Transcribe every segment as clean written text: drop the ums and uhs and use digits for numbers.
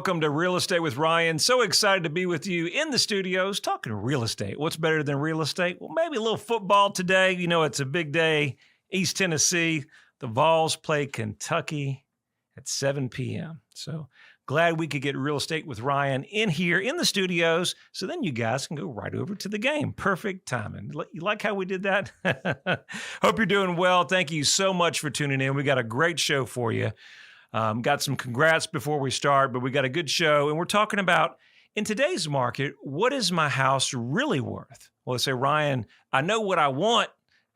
welcome to Real Estate with Ryan. So excited to be with you in the studios talking real estate. What's better than real estate? Well, maybe a little football today. You know, it's a big day. East Tennessee, the Vols play Kentucky at 7 p.m. So glad we could get Real Estate with Ryan in here in the studios so then you guys can go right over to the game. Perfect timing. You like how we did that? Hope you're doing well. Thank you so much for tuning in. We got a great show for you. Got some congrats before we start, but we got a good show. And we're talking about, in today's market, what is my house really worth? Well, let's say, Ryan, I know what I want.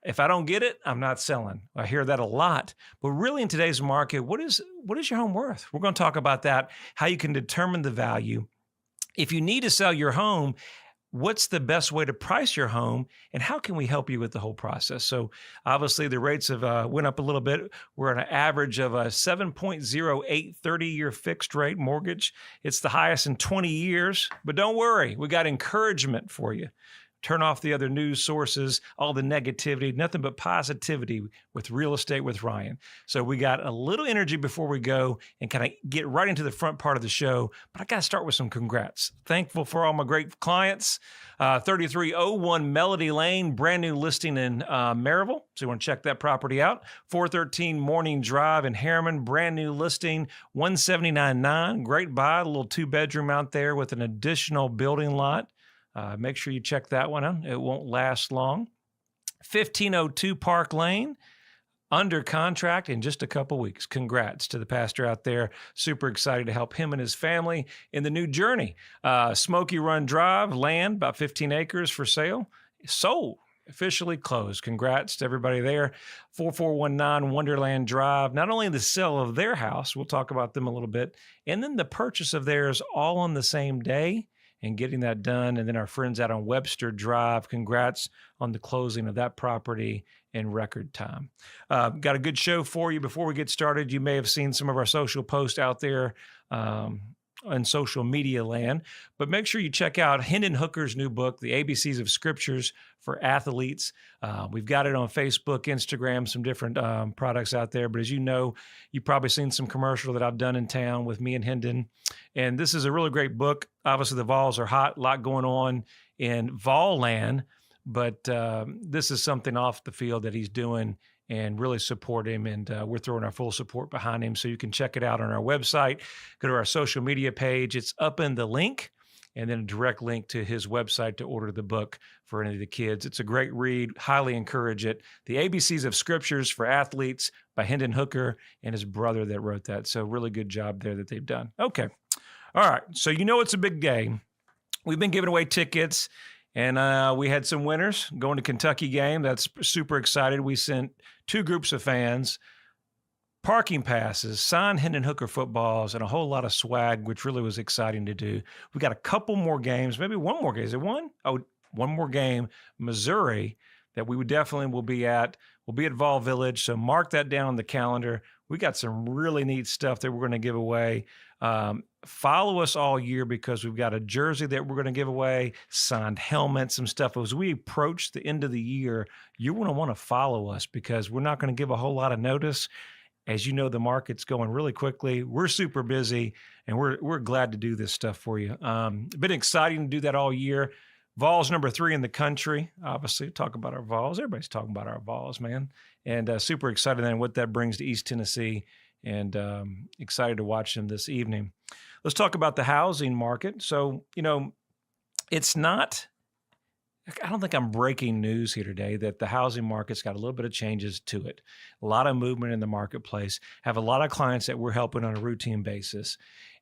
If I don't get it, I'm not selling. I hear that a lot. But really in today's market, what is your home worth? We're going to talk about that, how you can determine the value. If you need to sell your home, what's the best way to price your home, and how can we help you with the whole process? So obviously the rates have went up a little bit. We're on an average of a 7.08 30-year fixed rate mortgage. It's the highest in 20 years, but don't worry, we got encouragement for you. Turn off the other news sources, all the negativity, nothing but positivity with Real Estate with Ryan. So we got a little energy before we go and kind of get right into the front part of the show. But I got to start with some congrats. Thankful for all my great clients. 3301 Melody Lane, brand new listing in Maryville. So you want to check that property out. 413 Morning Drive in Harriman, brand new listing, 179.9. Great buy, a little 2-bedroom out there with an additional building lot. Make sure you check that one out. It won't last long. 1502 Park Lane, under contract in just a couple weeks. Congrats to the pastor out there. Super excited to help him and his family in the new journey. Smoky Run Drive, land, about 15 acres for sale. Sold, officially closed. Congrats to everybody there. 4419 Wonderland Drive, not only the sale of their house, we'll talk about them a little bit, and then the purchase of theirs all on the same day, and getting that done. And then our friends out on Webster Drive, congrats on the closing of that property in record time. Got a good show for you. Before we get started, you may have seen some of our social posts out there on social media land, but make sure you check out Hendon Hooker's new book, The ABCs of Scriptures for Athletes. We've got it on Facebook, Instagram, some different products out there. But as you know, you've probably seen some commercial that I've done in town with me and Hendon. And this is a really great book. Obviously, the Vols are hot, a lot going on in Vol land, but this is something off the field that he's doing, and really support him. And we're throwing our full support behind him. So you can check it out on our website. Go to our social media page. It's up in the link, and then a direct link to his website to order the book for any of the kids. It's a great read. Highly encourage it. The ABCs of Scriptures for Athletes by Hendon Hooker and his brother that wrote that. So really good job there that they've done. Okay. All right. So you know it's a big game. We've been giving away tickets, and we had some winners going to Kentucky game. That's super excited. We sent 2 groups of fans, parking passes, signed Hendon Hooker footballs, and a whole lot of swag, which really was exciting to do. We got a couple more games, maybe one more game. Is it one? Oh, one more game, Missouri, that we will be at. We'll be at Vol Village, so mark that down on the calendar. We got some really neat stuff that we're going to give away. Follow us all year because we've got a jersey that we're going to give away, signed helmets, some stuff. As we approach the end of the year, you're going to want to follow us because we're not going to give a whole lot of notice. As you know, the market's going really quickly. We're super busy, and we're glad to do this stuff for you. Been exciting to do that all year. Vols number 3 in the country. Obviously, talk about our Vols. Everybody's talking about our Vols, man. And super excited and what that brings to East Tennessee, and excited to watch them this evening. Let's talk about the housing market. So, you know, I don't think I'm breaking news here today that the housing market's got a little bit of changes to it. A lot of movement in the marketplace. Have a lot of clients that we're helping on a routine basis.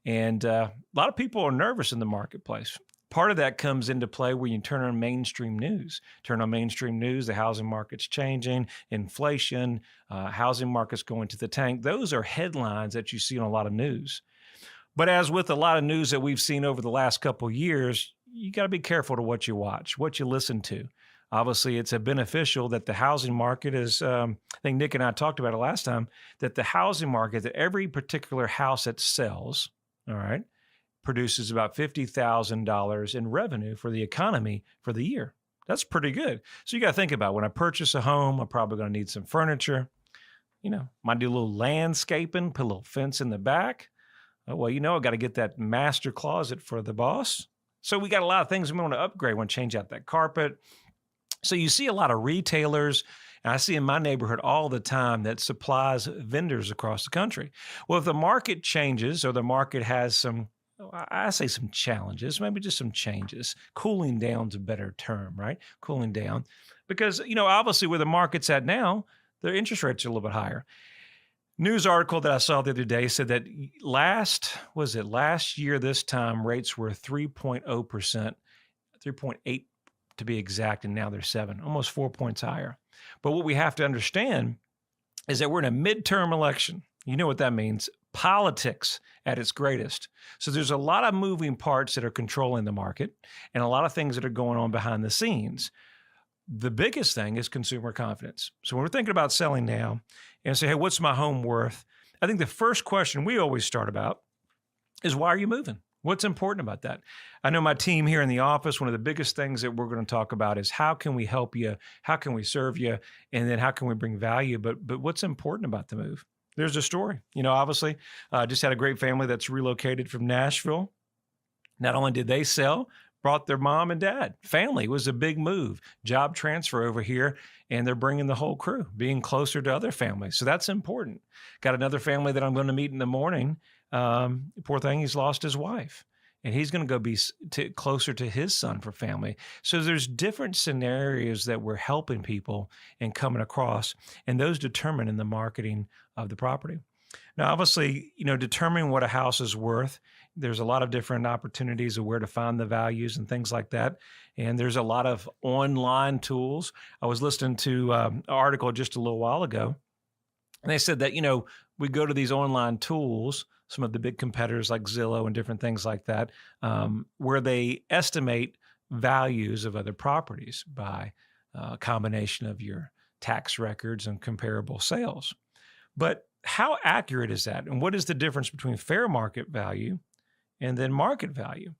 And a lot of people are nervous in the marketplace. Part of that comes into play when you turn on mainstream news. Turn on mainstream news, the housing market's changing, inflation, housing market's going to the tank. Those are headlines that you see on a lot of news. But as with a lot of news that we've seen over the last couple of years, you got to be careful to what you watch, what you listen to. Obviously, it's a beneficial that the housing market is, I think Nick and I talked about it last time, that the housing market, that every particular house that sells, all right, produces about $50,000 in revenue for the economy for the year. That's pretty good. So you got to think about, when I purchase a home, I'm probably going to need some furniture. You know, might do a little landscaping, put a little fence in the back. Oh, well, I got to get that master closet for the boss. So we got a lot of things we want to upgrade. Want to change out that carpet. So you see a lot of retailers, and I see in my neighborhood all the time that supplies vendors across the country. Well, if the market changes or the market has some, I say some challenges, maybe just some changes, cooling down's a better term, right? Cooling down. Because, obviously where the market's at now, their interest rates are a little bit higher. News article that I saw the other day said that last year, this time rates were 3.0%, 3.8 to be exact, and now they're 7, almost 4 points higher. But what we have to understand is that we're in a midterm election. You know what that means? Politics at its greatest. So there's a lot of moving parts that are controlling the market and a lot of things that are going on behind the scenes. The biggest thing is consumer confidence. So when we're thinking about selling now and say, hey, what's my home worth? I think the first question we always start about is, why are you moving? What's important about that? I know my team here in the office, one of the biggest things that we're going to talk about is how can we help you? How can we serve you? And then how can we bring value? But what's important about the move? There's a story. Obviously, just had a great family that's relocated from Nashville. Not only did they sell, brought their mom and dad. Family was a big move. Job transfer over here, and they're bringing the whole crew, being closer to other families. So that's important. Got another family that I'm going to meet in the morning. Poor thing, he's lost his wife, and he's going to go be closer to his son for family. So there's different scenarios that we're helping people and coming across, and those determine in the marketing of the property. Now, obviously, determining what a house is worth, there's a lot of different opportunities of where to find the values and things like that. And there's a lot of online tools. I was listening to an article just a little while ago, and they said that, we go to these online tools, some of the big competitors like Zillow and different things like that, where they estimate values of other properties by a combination of your tax records and comparable sales. But how accurate is that? And what is the difference between fair market value and then market value?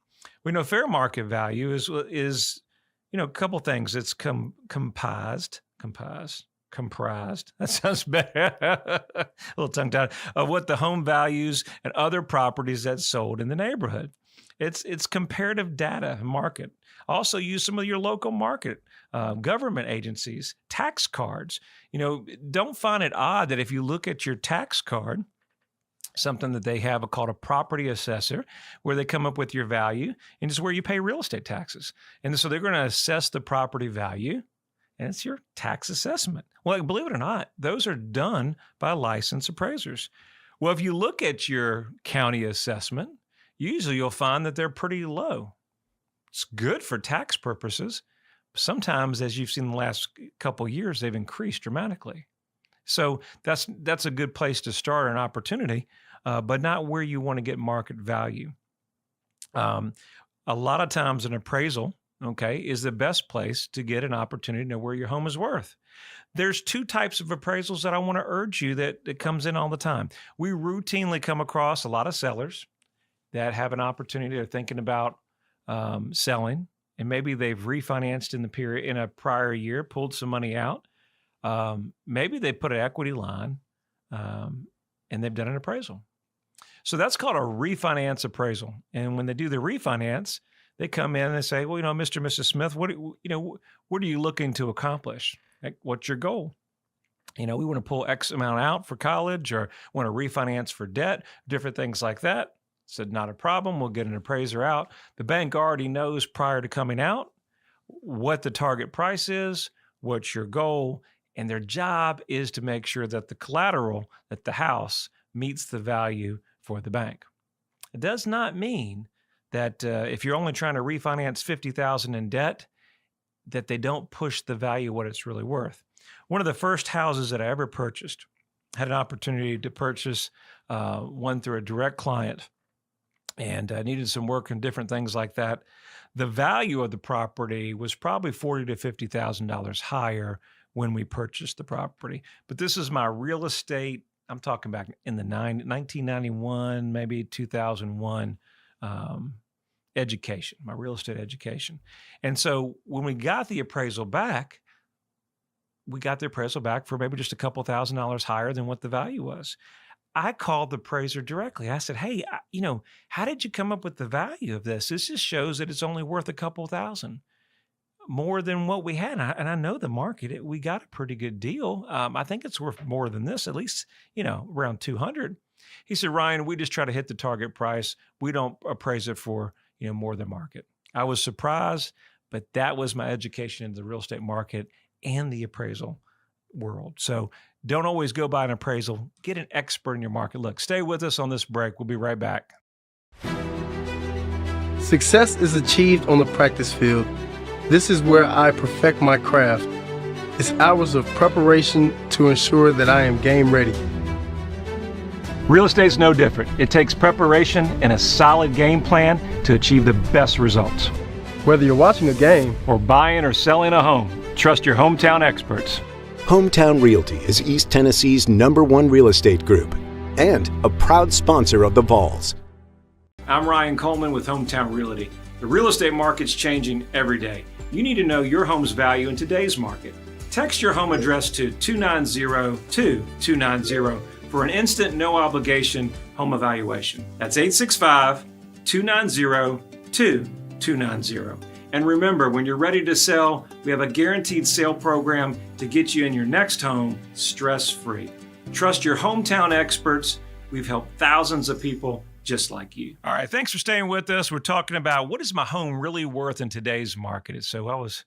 We know fair market value is a couple things. It's comprised. That sounds better. A little tongue-tied. Of what the home values and other properties that's sold in the neighborhood. It's comparative data market. Also use some of your local market, government agencies, tax cards. Don't find it odd that if you look at your tax card, something that they have called a property assessor, where they come up with your value, and it's where you pay real estate taxes. And so they're going to assess the property value, and it's your tax assessment. Well, believe it or not, those are done by licensed appraisers. Well, if you look at your county assessment, usually you'll find that they're pretty low. It's good for tax purposes. Sometimes, as you've seen in the last couple of years, they've increased dramatically. So that's a good place to start an opportunity, but not where you want to get market value. A lot of times an appraisal, is the best place to get an opportunity to know where your home is worth. There's two types of appraisals that I want to urge you that comes in all the time. We routinely come across a lot of sellers that have an opportunity, they're thinking about selling, and maybe they've refinanced in a prior year, pulled some money out. Maybe they put an equity line and they've done an appraisal. So that's called a refinance appraisal. And when they do the refinance, they come in and they say, well, Mr. and Mrs. Smith, what are you looking to accomplish? Like, what's your goal? We want to pull X amount out for college, or want to refinance for debt, different things like that. Said, not a problem. We'll get an appraiser out. The bank already knows prior to coming out what the target price is, what's your goal, and their job is to make sure that the collateral, that the house meets the value for the bank. It does not mean that if you're only trying to refinance $50,000 in debt, that they don't push the value of what it's really worth. One of the first houses that I ever purchased, had an opportunity to purchase one through a direct client, and needed some work and different things like that. The value of the property was probably $40,000 to $50,000 higher when we purchased the property. But this is my real estate, I'm talking back in the 1991, maybe 2001, education, my real estate education. And so when we got the appraisal back, we got the appraisal back for maybe just a couple $1,000s higher than what the value was. I called the appraiser directly. I said, hey, how did you come up with the value of this? This just shows that it's only worth a couple thousand more than what we had. And I know the market, we got a pretty good deal. I think it's worth more than this, at least, around 200. He said, Ryan, we just try to hit the target price. We don't appraise it for, more than market. I was surprised, but that was my education in the real estate market and the appraisal world. So don't always go by an appraisal. Get an expert in your market. Look, stay with us on this break. We'll be right back. Success is achieved on the practice field. This is where I perfect my craft. It's hours of preparation to ensure that I am game ready. Real estate's no different. It takes preparation and a solid game plan to achieve the best results. Whether you're watching a game or buying or selling a home, trust your hometown experts. Hometown Realty is East Tennessee's #1 real estate group and a proud sponsor of the Vols. I'm Ryan Coleman with Hometown Realty. The real estate market's changing every day. You need to know your home's value in today's market. Text your home address to 290-2290 for an instant, no obligation home evaluation. That's 865-290-2290. And remember, when you're ready to sell, we have a guaranteed sale program to get you in your next home stress-free. Trust your hometown experts. We've helped thousands of people just like you. All right, thanks for staying with us. We're talking about what is my home really worth in today's market. So I was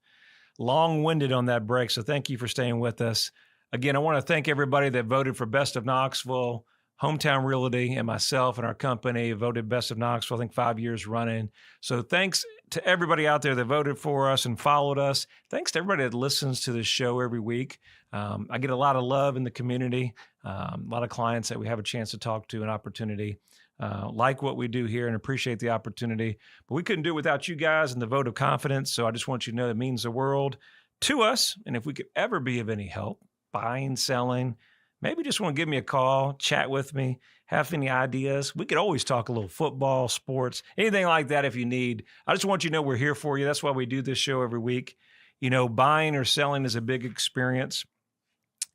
long-winded on that break, so thank you for staying with us. Again, I want to thank everybody that voted for Best of Knoxville. Hometown Realty and myself and our company voted Best of Knoxville, I think 5 years running. So thanks to everybody out there that voted for us and followed us. Thanks to everybody that listens to this show every week. I get a lot of love in the community, a lot of clients that we have a chance to talk to, an opportunity. Like what we do here and appreciate the opportunity. But we couldn't do it without you guys and the vote of confidence. So I just want you to know it means the world to us. And if we could ever be of any help, buying, selling, maybe just want to give me a call, chat with me, have any ideas. We could always talk a little football, sports, anything like that if you need. I just want you to know we're here for you. That's why we do this show every week. Buying or selling is a big experience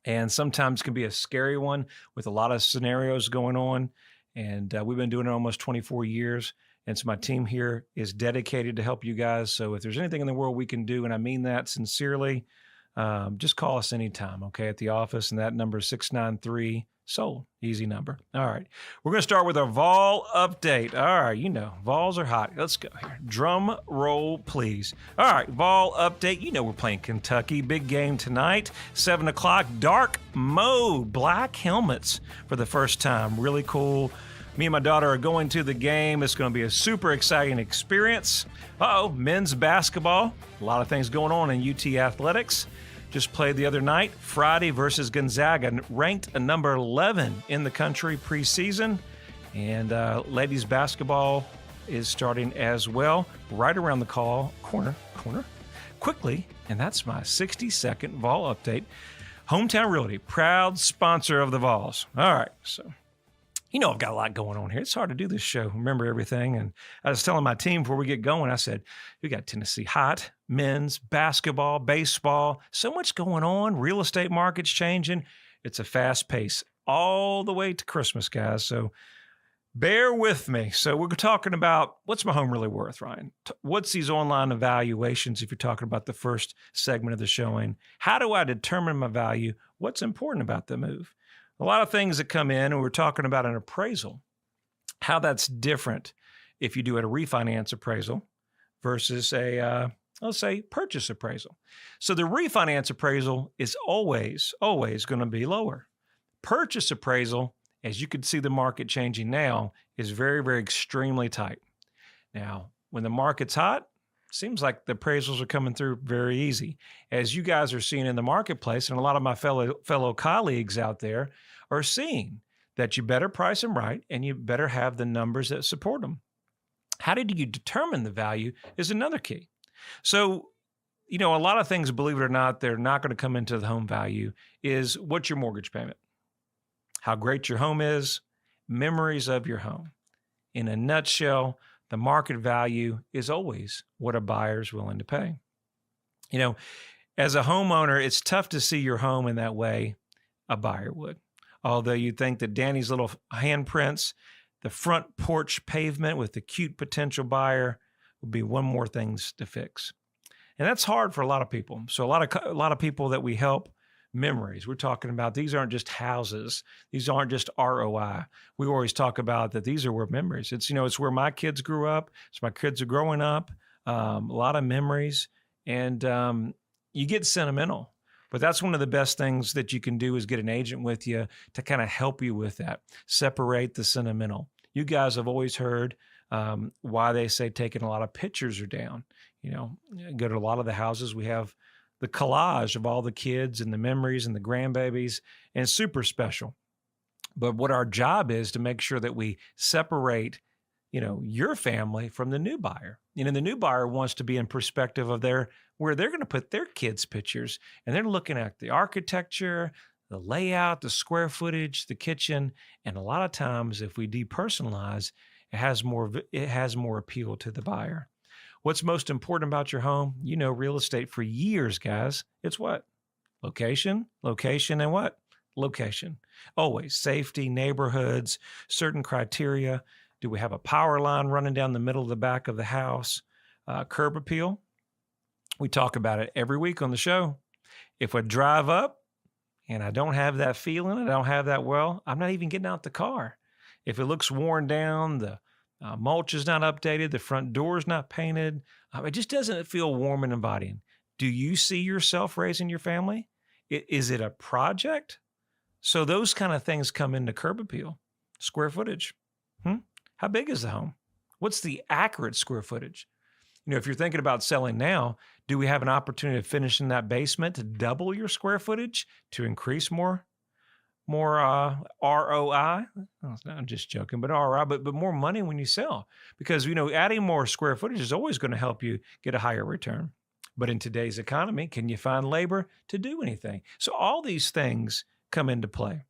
and sometimes can be a scary one with a lot of scenarios going on. And we've been doing it almost 24 years. And so my team here is dedicated to help you guys. So if there's anything in the world we can do, and I mean that sincerely, just call us anytime, okay, at the office. And that number is 693-SOLD. Easy number. All right. We're going to start with our Vol update. All right. Vols are hot. Let's go here. Drum roll, please. All right. Vol update. We're playing Kentucky. Big game tonight. 7 o'clock. Dark mode. Black helmets for the first time. Really cool. Me and my daughter are going to the game. It's going to be a super exciting experience. Men's basketball. A lot of things going on in UT athletics. Just played the other night, Friday versus Gonzaga, ranked number 11 in the country preseason. And ladies basketball is starting as well, right around the corner, quickly. And that's my 60-second Vol update. Hometown Realty, proud sponsor of the Vols. All right, so I've got a lot going on here. It's hard to do this show, remember everything. And I was telling my team before we get going, I said, we got Tennessee hot, men's, basketball, baseball, so much going on. Real estate market's changing. It's a fast pace all the way to Christmas, guys. So bear with me. So we're talking about what's my home really worth, Ryan? What's these online evaluations if you're talking about the first segment of the showing? How do I determine my value? What's important about the move? A lot of things that come in, and we're talking about an appraisal, how that's different if you do a refinance appraisal versus a, let's say, purchase appraisal. So the refinance appraisal is always going to be lower. Purchase appraisal, as you can see the market changing now, is very, very extremely tight. Now, when the market's hot, seems like the appraisals are coming through very easy. As you guys are seeing in the marketplace, and a lot of my fellow colleagues out there are seeing that you better price them right and you better have the numbers that support them. How did you determine the value is another key. So, a lot of things, believe it or not, they're not going to come into the home value is what's your mortgage payment, how great your home is, memories of your home. In a nutshell, the market value is always what a buyer is willing to pay. As a homeowner, it's tough to see your home in that way a buyer would. Although you'd think that Danny's little handprints, the front porch pavement with the cute potential buyer would be one more things to fix. And that's hard for a lot of people. So a lot of people that we help, memories. We're talking about these aren't just houses. These aren't just ROI. We always talk about that these are where memories. It's, it's where my kids grew up. It's my kids are growing up. A lot of memories. And you get sentimental. But that's one of the best things that you can do is get an agent with you to kind of help you with that. Separate the sentimental. You guys have always heard why they say taking a lot of pictures are down. Go to a lot of the houses, we have the collage of all the kids and the memories and the grandbabies, and it's super special. But what our job is to make sure that we separate, your family from the new buyer. The new buyer wants to be in perspective of where they're going to put their kids' pictures, and they're looking at the architecture, the layout, the square footage, the kitchen, and a lot of times if we depersonalize, it has more appeal to the buyer. What's most important about your home? Real estate for years, guys. It's what? Location, and what? Location. Always safety, neighborhoods, certain criteria. Do we have a power line running down the middle of the back of the house? Curb appeal. We talk about it every week on the show. If I drive up and I don't have that feeling, I don't have that I'm not even getting out the car. If it looks worn down, the mulch is not updated, the front door is not painted, it just doesn't feel warm and inviting. Do you see yourself raising your family? Is it a project? So those kind of things come into curb appeal. Square footage. How big is the home? What's the accurate square footage? If you're thinking about selling now, do we have an opportunity to finish in that basement to double your square footage to increase more ROI? I'm just joking, but ROI, but more money when you sell. Because, adding more square footage is always going to help you get a higher return. But in today's economy, can you find labor to do anything? So all these things come into play.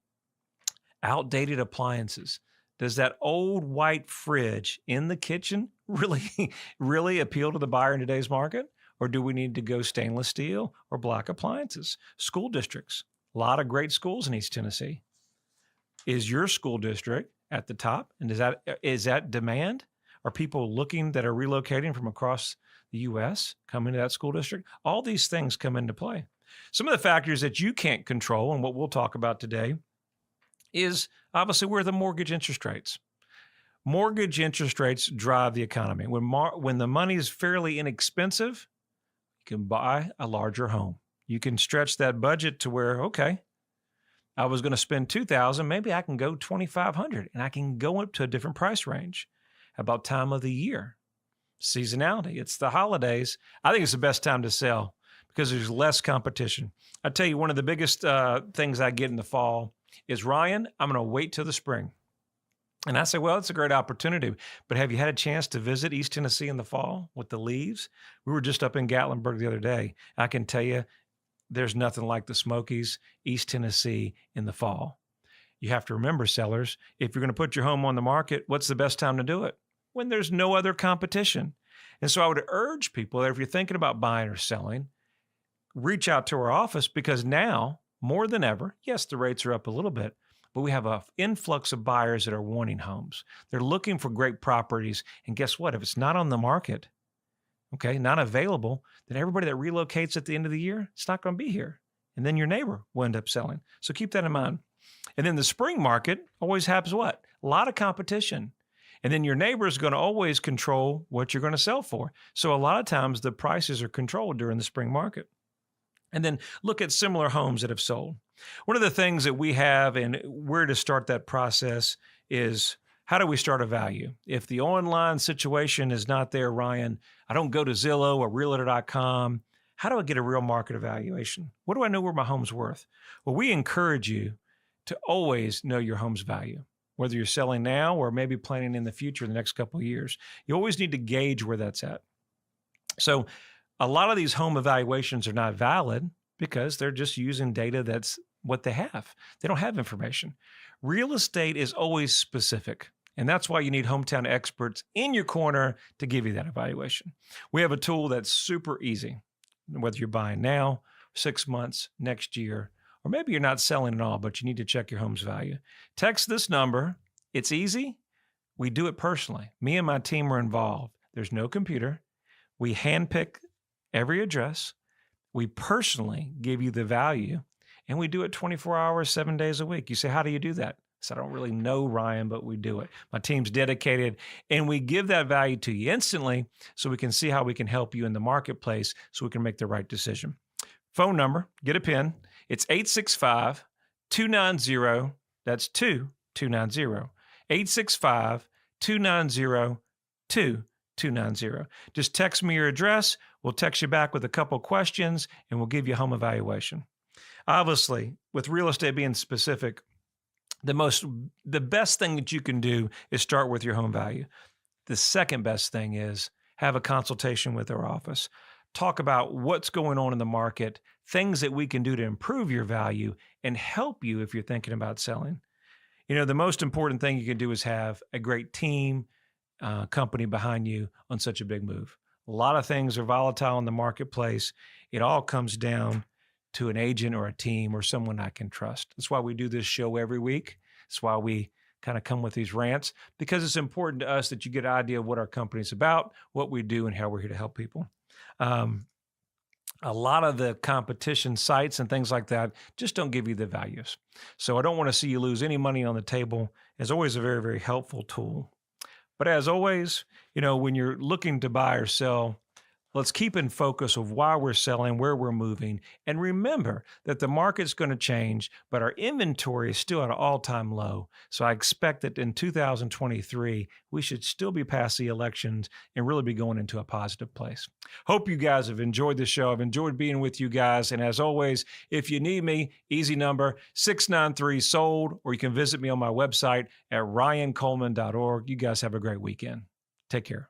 Outdated appliances. Does that old white fridge in the kitchen really appeal to the buyer in today's market? Or do we need to go stainless steel or black appliances? School districts. A lot of great schools in East Tennessee. Is your school district at the top? And is that demand? Are people looking that are relocating from across the U.S. coming to that school district? All these things come into play. Some of the factors that you can't control, and what we'll talk about today, is obviously where the mortgage interest rates. Mortgage interest rates drive the economy. When the money is fairly inexpensive, you can buy a larger home. You can stretch that budget to where, okay, I was going to spend $2,000, maybe I can go $2,500, and I can go up to a different price range. How about time of the year? Seasonality. It's the holidays. I think it's the best time to sell because there's less competition. I tell you, one of the biggest things I get in the fall is, Ryan, I'm going to wait till the spring. And I say, well, it's a great opportunity, but have you had a chance to visit East Tennessee in the fall with the leaves? We were just up in Gatlinburg the other day. I can tell you, there's nothing like the Smokies, East Tennessee in the fall. You have to remember, sellers, if you're going to put your home on the market, what's the best time to do it? When there's no other competition. And so I would urge people that if you're thinking about buying or selling, reach out to our office, because now, more than ever, yes, the rates are up a little bit, but we have an influx of buyers that are wanting homes. They're looking for great properties. And guess what? If it's not on the market, okay, not available, then everybody that relocates at the end of the year, it's not going to be here. And then your neighbor will end up selling. So keep that in mind. And then the spring market always has what? A lot of competition. And then your neighbor is going to always control what you're going to sell for. So a lot of times the prices are controlled during the spring market. And then look at similar homes that have sold. One of the things that we have and where to start that process is, how do we start a value? If the online situation is not there, Ryan, I don't go to Zillow or Realtor.com. How do I get a real market evaluation? What do I know where my home's worth? Well, we encourage you to always know your home's value, whether you're selling now or maybe planning in the future, the next couple of years. You always need to gauge where that's at. So a lot of these home evaluations are not valid because they're just using data that's what they have. They don't have information. Real estate is always specific. And that's why you need hometown experts in your corner to give you that evaluation. We have a tool that's super easy, whether you're buying now, 6 months, next year, or maybe you're not selling at all, but you need to check your home's value. Text this number. It's easy. We do it personally. Me and my team are involved. There's no computer. We handpick every address. We personally give you the value, and we do it 24 hours, 7 days a week. You say, how do you do that? So I don't really know, Ryan, but we do it. My team's dedicated, and we give that value to you instantly so we can see how we can help you in the marketplace so we can make the right decision. Phone number, get a pen. It's 865-290, that's 290, 865-290-2290. Just text me your address. We'll text you back with a couple questions, and we'll give you a home evaluation. Obviously, with real estate being specific, the best thing that you can do is start with your home value. The second best thing is have a consultation with our office. Talk about what's going on in the market, things that we can do to improve your value and help you if you're thinking about selling. You know, the most important thing you can do is have a great team, company behind you on such a big move. A lot of things are volatile in the marketplace. It all comes down to an agent or a team or someone I can trust. That's why we do this show every week. That's why we kind of come with these rants, because it's important to us that you get an idea of what our company is about, what we do, and how we're here to help people. A lot of the competition sites and things like that just don't give you the values. So I don't want to see you lose any money on the table. It's always a very, very helpful tool. But as always, you know, when you're looking to buy or sell, let's keep in focus of why we're selling, where we're moving, and remember that the market's going to change, but our inventory is still at an all-time low. So I expect that in 2023, we should still be past the elections and really be going into a positive place. Hope you guys have enjoyed the show. I've enjoyed being with you guys. And as always, if you need me, easy number, 693-SOLD, or you can visit me on my website at ryancoleman.org. You guys have a great weekend. Take care.